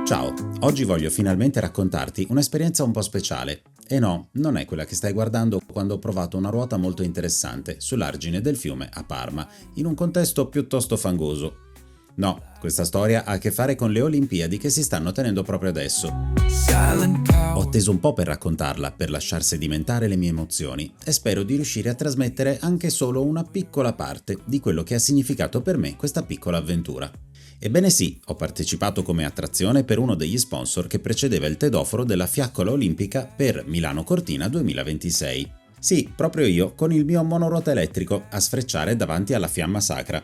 Ciao, oggi voglio finalmente raccontarti un'esperienza un po' speciale. E no, non è quella che stai guardando quando ho provato una ruota molto interessante sull'argine del fiume a Parma, in un contesto piuttosto fangoso. No, questa storia ha a che fare con le Olimpiadi che si stanno tenendo proprio adesso. Ho atteso un po' per raccontarla, per lasciar sedimentare le mie emozioni e spero di riuscire a trasmettere anche solo una piccola parte di quello che ha significato per me questa piccola avventura. Ebbene sì, ho partecipato come attrazione per uno degli sponsor che precedeva il tedoforo della fiaccola olimpica per Milano Cortina 2026. Sì, proprio io, con il mio monoruota elettrico, a sfrecciare davanti alla fiamma sacra.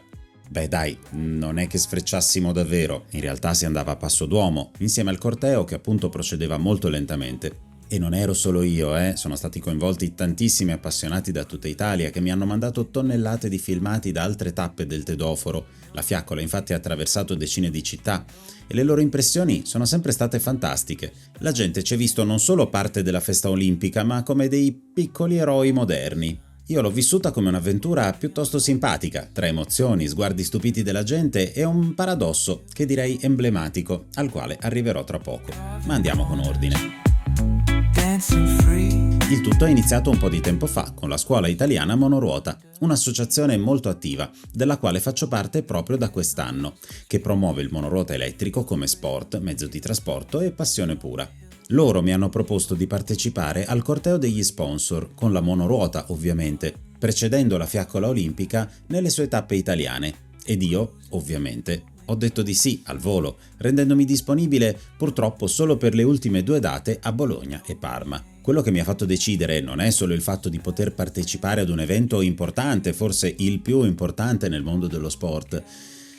Beh dai, non è che sfrecciassimo davvero, in realtà si andava a passo d'uomo, insieme al corteo che appunto procedeva molto lentamente. E non ero solo io, sono stati coinvolti tantissimi appassionati da tutta Italia che mi hanno mandato tonnellate di filmati da altre tappe del tedoforo. La fiaccola infatti ha attraversato decine di città e le loro impressioni sono sempre state fantastiche. La gente ci ha visto non solo parte della festa olimpica, ma come dei piccoli eroi moderni. Io l'ho vissuta come un'avventura piuttosto simpatica, tra emozioni, sguardi stupiti della gente e un paradosso che direi emblematico, al quale arriverò tra poco. Ma andiamo con ordine. Il tutto è iniziato un po' di tempo fa con la Scuola Italiana Monoruota, un'associazione molto attiva, della quale faccio parte proprio da quest'anno, che promuove il monoruota elettrico come sport, mezzo di trasporto e passione pura. Loro mi hanno proposto di partecipare al corteo degli sponsor, con la monoruota ovviamente, precedendo la fiaccola olimpica nelle sue tappe italiane. Ed io, ovviamente, ho detto di sì al volo, rendendomi disponibile purtroppo solo per le ultime 2 date a Bologna e Parma. Quello che mi ha fatto decidere non è solo il fatto di poter partecipare ad un evento importante, forse il più importante nel mondo dello sport.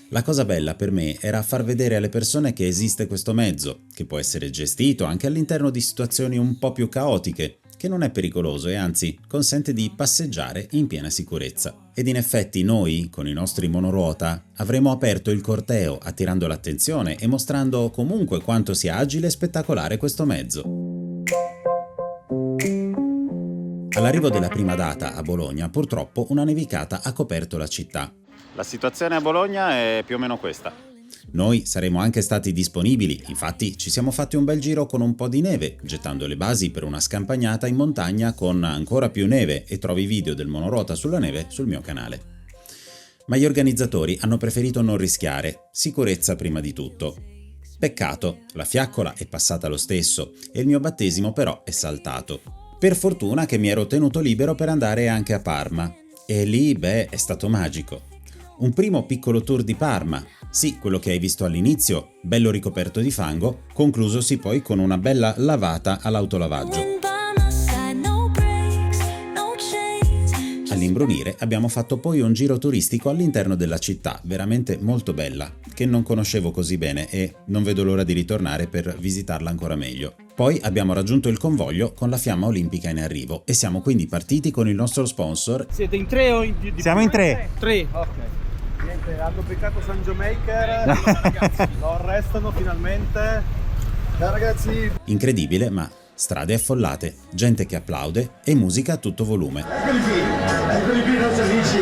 La cosa bella per me era far vedere alle persone che esiste questo mezzo, che può essere gestito anche all'interno di situazioni un po' più caotiche, che non è pericoloso e anzi consente di passeggiare in piena sicurezza. Ed in effetti noi, con i nostri monoruota, avremo aperto il corteo attirando l'attenzione e mostrando comunque quanto sia agile e spettacolare questo mezzo. All'arrivo della prima data a Bologna, purtroppo una nevicata ha coperto la città. La situazione a Bologna è più o meno questa. Noi saremmo anche stati disponibili, infatti ci siamo fatti un bel giro con un po' di neve, gettando le basi per una scampagnata in montagna con ancora più neve e trovi video del monoruota sulla neve sul mio canale. Ma gli organizzatori hanno preferito non rischiare, sicurezza prima di tutto. Peccato, la fiaccola è passata lo stesso e il mio battesimo però è saltato. Per fortuna che mi ero tenuto libero per andare anche a Parma. E lì, è stato magico. Un primo piccolo tour di Parma, sì, quello che hai visto all'inizio, bello ricoperto di fango, conclusosi poi con una bella lavata all'autolavaggio. All'imbrunire abbiamo fatto poi un giro turistico all'interno della città, veramente molto bella, che non conoscevo così bene e non vedo l'ora di ritornare per visitarla ancora meglio. Poi abbiamo raggiunto il convoglio con la fiamma olimpica in arrivo e siamo quindi partiti con il nostro sponsor. Siete in 3 o in più? Siamo in 3. 3, ok. Niente, hanno beccato San Maker, ragazzi, lo arrestano finalmente. Ciao ragazzi! Incredibile, ma strade affollate, gente che applaude e musica a tutto volume. Eccoli qui i nostri amici,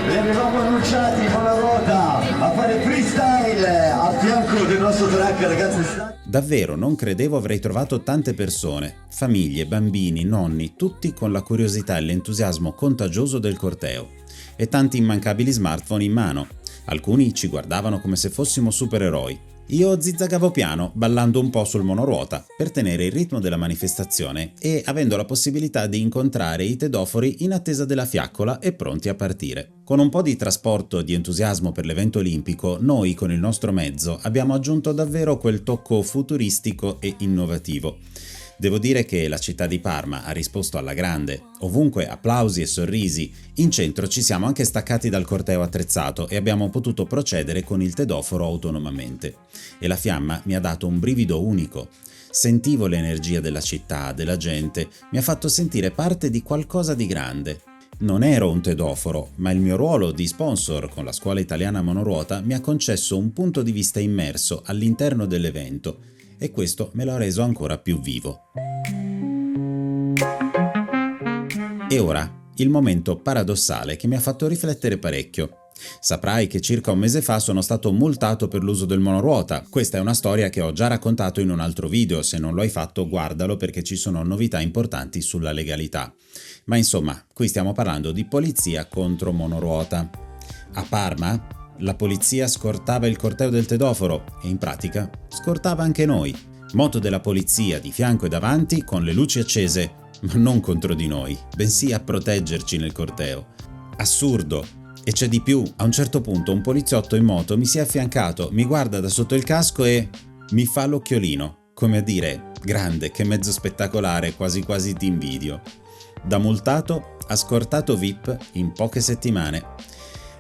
li avevamo annunciati con la ruota a fare freestyle a fianco del nostro track, ragazzi. Davvero non credevo avrei trovato tante persone, famiglie, bambini, nonni, tutti con la curiosità e l'entusiasmo contagioso del corteo. E tanti immancabili smartphone in mano. Alcuni ci guardavano come se fossimo supereroi. Io zizzagavo piano, ballando un po' sul monoruota, per tenere il ritmo della manifestazione e avendo la possibilità di incontrare i tedofori in attesa della fiaccola e pronti a partire. Con un po' di trasporto e di entusiasmo per l'evento olimpico, noi con il nostro mezzo abbiamo aggiunto davvero quel tocco futuristico e innovativo. Devo dire che la città di Parma ha risposto alla grande, ovunque applausi e sorrisi. In centro ci siamo anche staccati dal corteo attrezzato e abbiamo potuto procedere con il tedoforo autonomamente. E la fiamma mi ha dato un brivido unico. Sentivo l'energia della città, della gente, mi ha fatto sentire parte di qualcosa di grande. Non ero un tedoforo, ma il mio ruolo di sponsor con la Scuola Italiana Monoruota mi ha concesso un punto di vista immerso all'interno dell'evento. E questo me l'ha reso ancora più vivo. E ora, il momento paradossale che mi ha fatto riflettere parecchio. Saprai che circa un mese fa sono stato multato per l'uso del monoruota. Questa è una storia che ho già raccontato in un altro video, se non lo hai fatto guardalo perché ci sono novità importanti sulla legalità. Ma insomma, qui stiamo parlando di polizia contro monoruota. A Parma la polizia scortava il corteo del tedoforo e in pratica scortava anche noi. Moto della polizia di fianco e davanti con le luci accese, ma non contro di noi, bensì a proteggerci nel corteo. Assurdo! E c'è di più, a un certo punto un poliziotto in moto mi si è affiancato, mi guarda da sotto il casco e mi fa l'occhiolino, come a dire, grande, che mezzo spettacolare, quasi quasi ti invidio. Da multato a scortato VIP in poche settimane.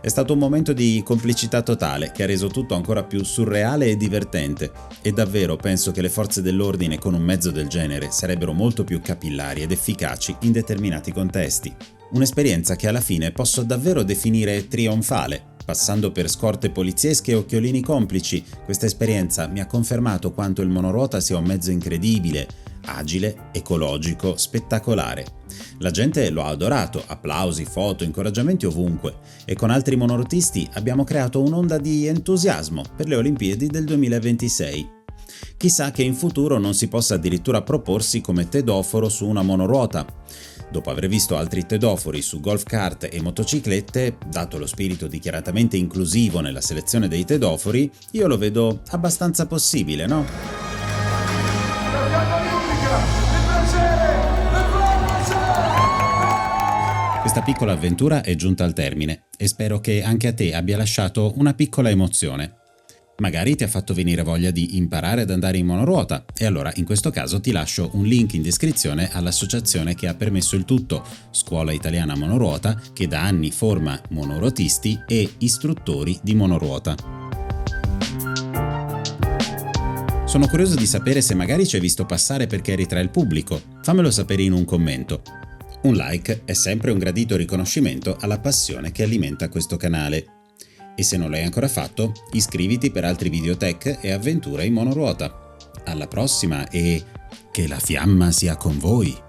È stato un momento di complicità totale che ha reso tutto ancora più surreale e divertente e davvero penso che le forze dell'ordine con un mezzo del genere sarebbero molto più capillari ed efficaci in determinati contesti. Un'esperienza che alla fine posso davvero definire trionfale. Passando per scorte poliziesche e occhiolini complici, questa esperienza mi ha confermato quanto il monoruota sia un mezzo incredibile, agile, ecologico, spettacolare. La gente lo ha adorato, applausi, foto, incoraggiamenti ovunque e con altri monorotisti abbiamo creato un'onda di entusiasmo per le Olimpiadi del 2026. Chissà che in futuro non si possa addirittura proporsi come tedoforo su una monoruota. Dopo aver visto altri tedofori su golf kart e motociclette, dato lo spirito dichiaratamente inclusivo nella selezione dei tedofori, io lo vedo abbastanza possibile, no? Questa piccola avventura è giunta al termine e spero che anche a te abbia lasciato una piccola emozione. Magari ti ha fatto venire voglia di imparare ad andare in monoruota e allora in questo caso ti lascio un link in descrizione all'associazione che ha permesso il tutto, Scuola Italiana Monoruota, che da anni forma monoruotisti e istruttori di monoruota. Sono curioso di sapere se magari ci hai visto passare perché eri tra il pubblico, fammelo sapere in un commento. Un like è sempre un gradito riconoscimento alla passione che alimenta questo canale. E se non l'hai ancora fatto, iscriviti per altri videotech e avventure in monoruota. Alla prossima e che la fiamma sia con voi!